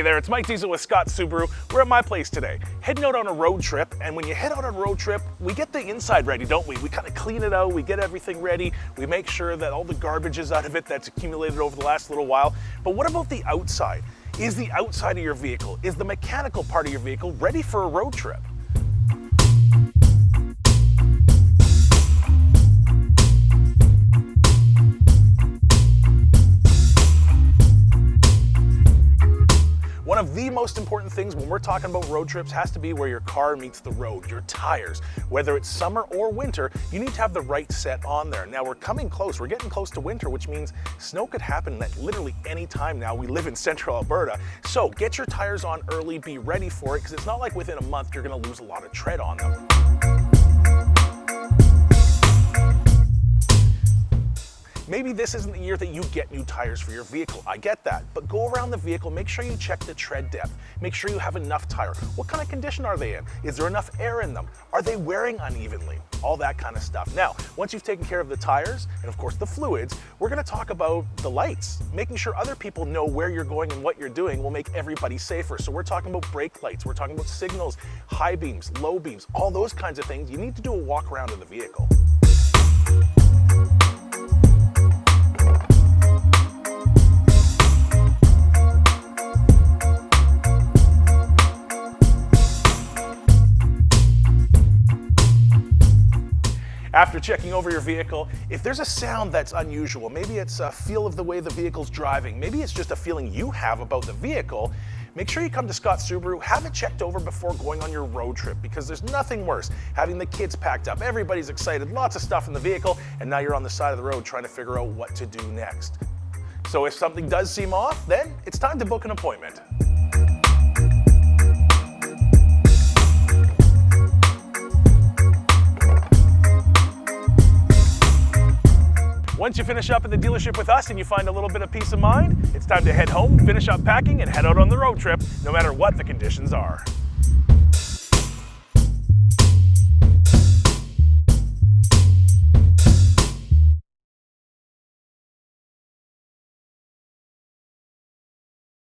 there, it's Mike Diesel with Scott Subaru. We're at my place today, heading out on a road trip, and when you head out on a road trip, we get the inside ready, don't we? We kind of clean it out, we get everything ready, we make sure that all the garbage is out of it that's accumulated over the last little while. But what about the outside? Is the outside of your vehicle, is the mechanical part of your vehicle ready for a road trip? One of the most important things when we're talking about road trips has to be where your car meets the road, your tires. Whether it's summer or winter, you need to have the right set on there. Now we're coming close, we're getting close to winter, which means snow could happen at literally any time now. We live in central Alberta. So get your tires on early, be ready for it, because it's not like within a month you're gonna lose a lot of tread on them. Maybe this isn't the year that you get new tires for your vehicle. I get that, but go around the vehicle, make sure you check the tread depth. Make sure you have enough tire. What kind of condition are they in? Is there enough air in them? Are they wearing unevenly? All that kind of stuff. Now, once you've taken care of the tires and of course the fluids, we're gonna talk about the lights. Making sure other people know where you're going and what you're doing will make everybody safer. So we're talking about brake lights, we're talking about signals, high beams, low beams, all those kinds of things. You need to do a walk around of the vehicle. After checking over your vehicle, if there's a sound that's unusual, maybe it's a feel of the way the vehicle's driving, maybe it's just a feeling you have about the vehicle, make sure you come to Scott Subaru, have it checked over before going on your road trip, because there's nothing worse having the kids packed up, everybody's excited, lots of stuff in the vehicle, and now you're on the side of the road trying to figure out what to do next. So if something does seem off, then it's time to book an appointment. Once you finish up at the dealership with us and you find a little bit of peace of mind, it's time to head home, finish up packing, and head out on the road trip, no matter what the conditions are.